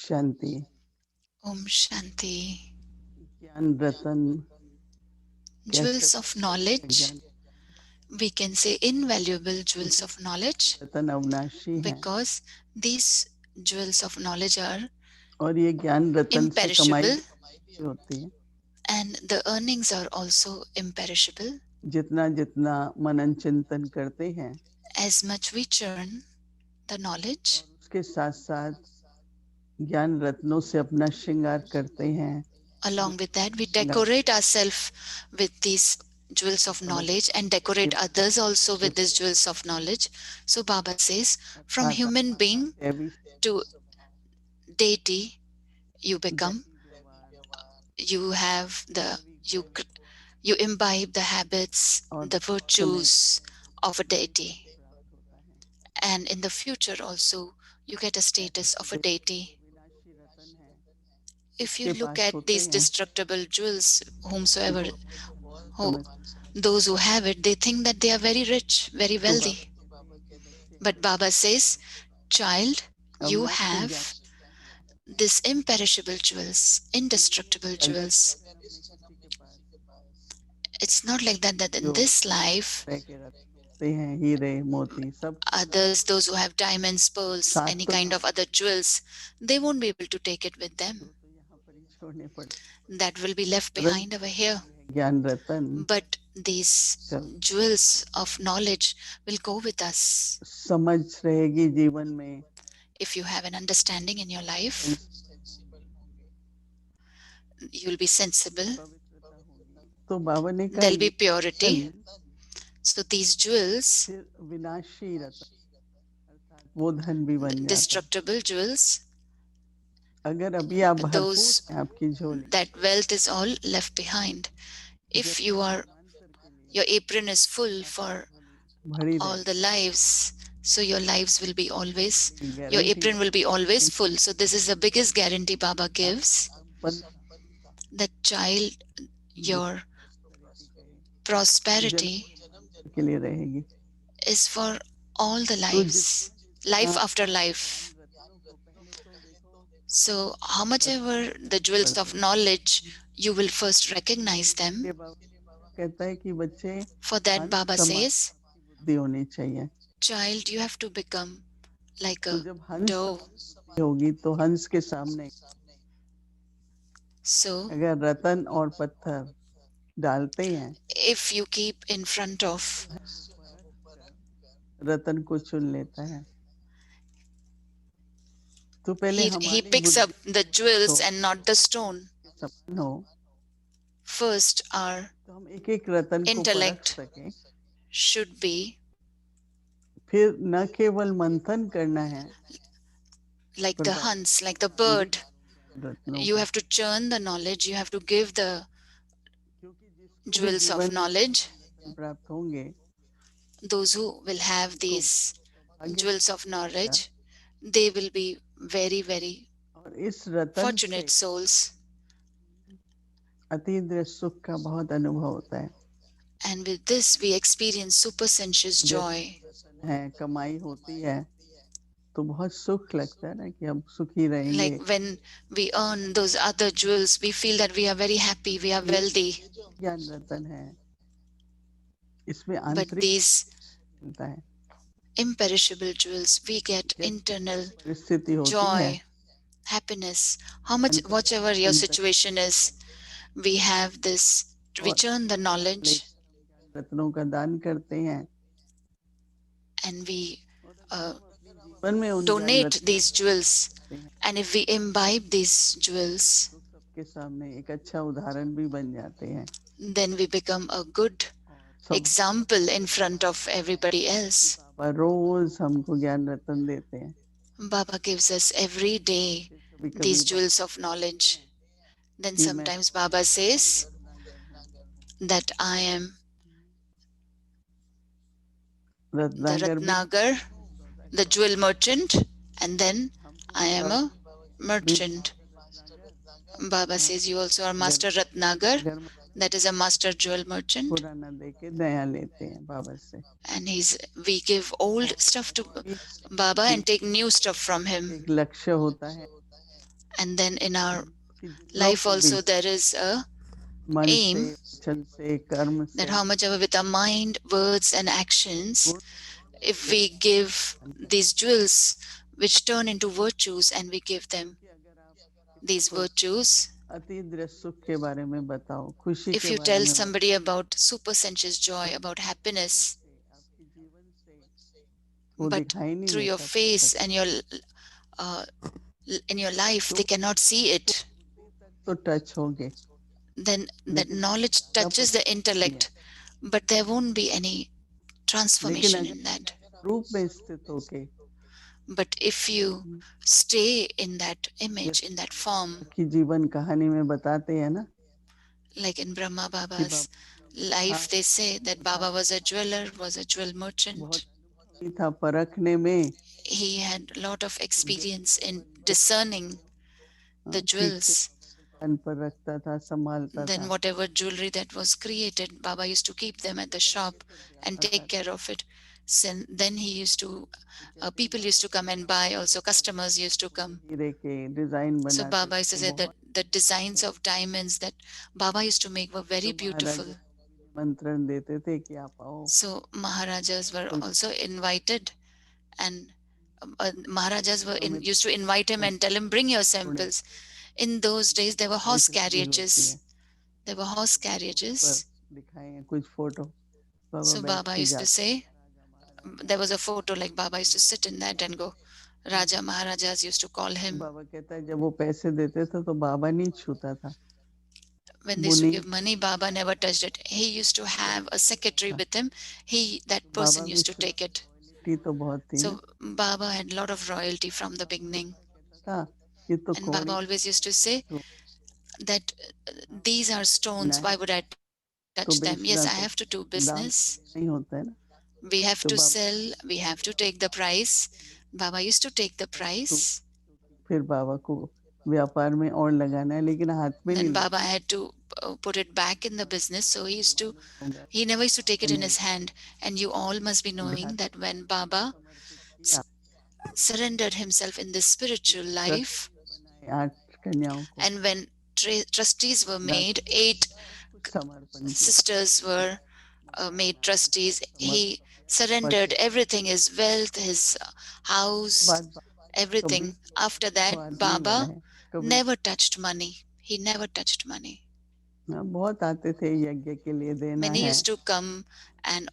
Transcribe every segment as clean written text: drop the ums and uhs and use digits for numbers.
शांति। Om Shanti. ज्ञान रतन Jewels of knowledge. We can say invaluable jewels of knowledge रतन अविनाशी है because these jewels of knowledge are और ये ज्ञान रतन से कमाई imperishable होती है। and the earnings are also imperishable. जितना जितना मनन चिंतन करते हैं, As much we churn the knowledge, उसके साथ साथ ज्ञान रत्नों से अपना श्रृंगार करते हैं। along with that we decorate ourselves with these jewels of knowledge and decorate others also with these jewels of knowledge. So Baba says, from human being to deity you become, you have the you imbibe the habits, the virtues of a deity, and in the future also you get a status of a deity. If you look at these destructible jewels, whomsoever who those who have it, they think that they are very rich, very wealthy. But Baba says, child, you have this imperishable jewels, indestructible jewels. It's not like that, that in this life others, those who have diamonds, pearls, any kind of other jewels, they won't be able to take it with them. That will be left behind over here. But these jewels of knowledge will go with us. If you have an understanding in your life, you will be sensible. There will be purity. So these jewels, destructible jewels, those, that wealth is all left behind. If your apron is full for all the lives, so your lives will be always, your apron will be always full. So this is the biggest guarantee Baba gives, that child, your prosperity is for all the lives, life after life. So how much ever the jewels of knowledge, you will first recognize them. For that Baba says, child, you have to become like a dove. So if you keep in front of, रतन को चुन लेता है, तो पहले he picks up the jewels and not the stone. First our intellect should be, फिर न केवल मंथन करना है, like the Hans, like the bird, you have to churn the knowledge, you have to give the jewels of knowledge. Those who will have these jewels of knowledge, they will be very, very fortunate souls. अतीन्द्रिय सुख का बहुत अनुभव होता है, and with this we experience supersensuous joy. है कमाई होती है तो बहुत सुख लगता है ना कि हम सुखी रहेंगे. Like when we earn those other jewels, we feel that we are very happy, we are wealthy. ज्ञान रतन है, इसमें but these imperishable jewels, we get internal joy, happiness. How much, whatever your situation is, we have this, we churn the knowledge रत्नों का दान करते हैं and we donate these jewels, and if we imbibe these jewels, के सामने एक अच्छा उदाहरण भी बन जाते हैं, then we become a good example in front of everybody else. रोज हमको ज्ञान रत्न देते हैं. Baba gives us every day these jewels of knowledge. Then sometimes Baba says that I am the Ratnagar, the jewel merchant, and then I am a merchant. Baba says you also are Master Ratnagar, that is a master jewel merchant. And we give old stuff to Baba and take new stuff from him. And then in our कि जितनों life को भी also there is a मन से, aim वचन से, कर्म से that how much ever with our mind, words and actions, गुण if we give these jewels which turn into virtues and we give them कि अगर आप these किसी को virtues, अति दृश्य सुख के बारे में बताओ, खुशी if के you बारे tell में somebody about super sensuous joy, तो about जीवन happiness, से, आपके जीवन से वो but दिखाई नहीं through your देता तब face तक, and your in your life तो they cannot see it, बुद्धि तक तो टच होगे, then that लेकिन उसमें knowledge ज्यादा touches the परिवर्तन नहीं intellect, आता। but there won't be any लेकिन transformation अगर in that. रूप में स्थित होके But if you stay in that image, in that form, की जीवन कहानी में बताते हैं ना, like in Brahma कि Baba's life, they say that Baba was a jeweler, was a jewel merchant. बहुत अनुभवी था परखने में, He had a lot of experience in बन गए discerning the ठीक से jewels. दुकान पर रखता था, संभालता Then था, whatever jewelry that was created, Baba used to keep them at the shop and take care of it. Then he used to, people used to come and buy, also customers used to come. हीरे के design So बनाते Baba used to थे say that बहुत, the designs of diamonds that Baba used to make were very तो महाराज beautiful. निमंत्रण देते थे कि आप आओ, So Maharajas were तो also invited, and Maharajas were में used to invite him and tell him, bring your samples. In those days, there were horse carriages. There were horse carriages. दिखाए हैं कुछ फोटो, बाबा So बैठ Baba के used to जाते, say, there was a photo like Baba used to sit in that and go. Raja Maharajas used to call him. बाबा कहता है जब वो पैसे देते थे तो बाबा नहीं छूता था, When they used to give money, Baba never touched it. He used to have a secretary with him. That person used to take it. तो बहुत थी ना, So Baba had a lot of royalty from the beginning. था ये तो And Baba always used to say that these are stones, why would I touch them? Yes, I have to do business. नहीं होता है ना, We have to sell, we have to take the price. Baba used to take the price. फिर बाबा को व्यापार में और लगाना है, लेकिन हाथ में नहीं Then Baba had to put it back in the business. So he never used to take it in his hand. And you all must be knowing that when Baba surrendered himself in this spiritual life, आठ कन्याओं को, and when trustees were made, 8 sisters were made trustees, he surrendered everything, his wealth, his house, everything. After that, Baba never touched money. He never touched money. बहुत आते थे यज्ञ के लिए देना है. Many used to come and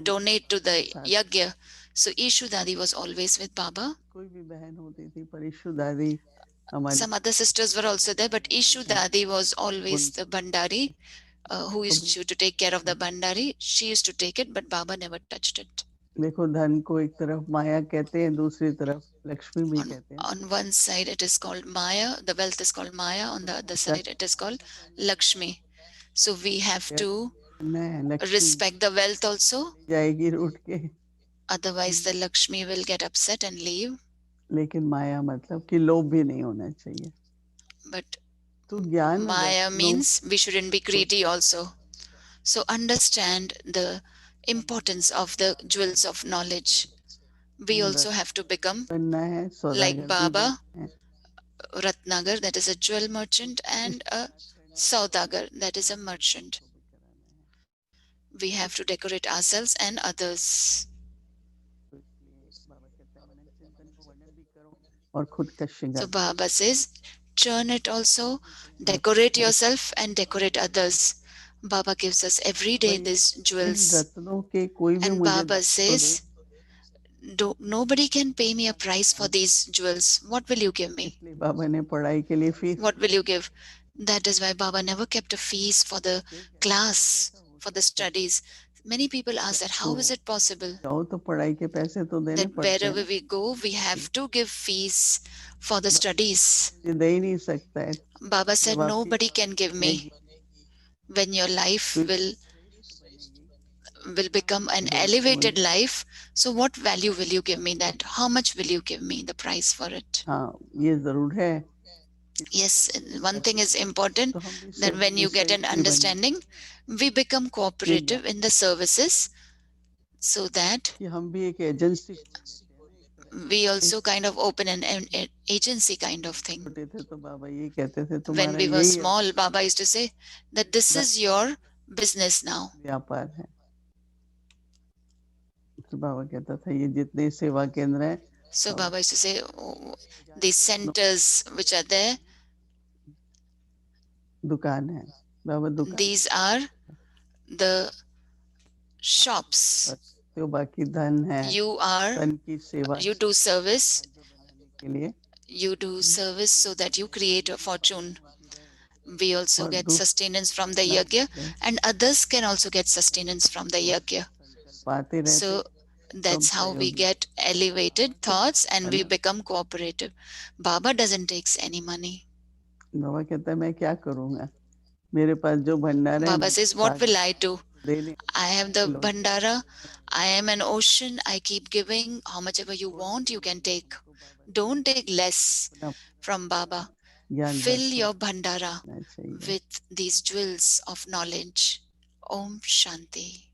donate to the yajna. So Ishu Dadi was always with Baba. कोई भी बहन होती थी पर ईशु दादी हमारी, Some other sisters were also there, but Ishu Dadi was always the Bandari who used to take care of the Bandari. She used to take it, but Baba never touched it. देखो धन को एक तरफ माया कहते हैं, दूसरी तरफ लक्ष्मी भी कहते हैं. On one side it is called Maya, the wealth is called Maya, on the other side it is called Lakshmi. So we have to respect the wealth also. जाएगी रूठ के, otherwise the Lakshmi will get upset and leave. लेकिन माया मतलब कि लोभ भी नहीं होना चाहिए. But तो ज्ञान Maya means we shouldn't be greedy also. So understand the importance of the jewels of knowledge. We also have to become like Baba, Ratnagar, that is a jewel merchant, and a Saudagar, that is a merchant. We have to decorate ourselves and others. So Baba says, churn it also, decorate yourself and decorate others. Baba gives us every day these jewels. And Baba says, nobody can pay me a price for these jewels. What will you give me? What will you give? That is why Baba never kept a fees for the class, for the studies. Many people ask that, how is it possible that wherever we go, we have to give fees for the studies? Baba said, nobody can give me. When your life will become an elevated life, so what value will you give me? That how much will you give me the price for it? Yes, one thing is important, that when you get an understanding, we become cooperative in the services, so that we also kind of open an agency kind of thing. छोटे थे तो बाबा ये कहते थे When तुम्हारा we were यही small, Baba used to say that this is your business now. व्यापार है। तो बाबा कहता था ये जितने सेवा केंद्र हैं, So Baba used to say, oh, these centers which are there, दुकान है बाबा, दुकान these are the shops. तो बाकी धन है, धन की सेवा, You do service, के लिए you do service so that you create a fortune. We also get sustenance from the yajna, and others can also get sustenance from the yajna. So that's how we get elevated thoughts and we become cooperative. Baba doesn't take any money. बाबा कहता है मैं क्या करूंगा, मेरे पास जो भंडार है, Baba says, what will I do? I have the bhandara, I am an ocean, I keep giving. How much ever you want, you can take. Don't take less from Baba. Fill your bhandara with these jewels of knowledge. Om Shanti.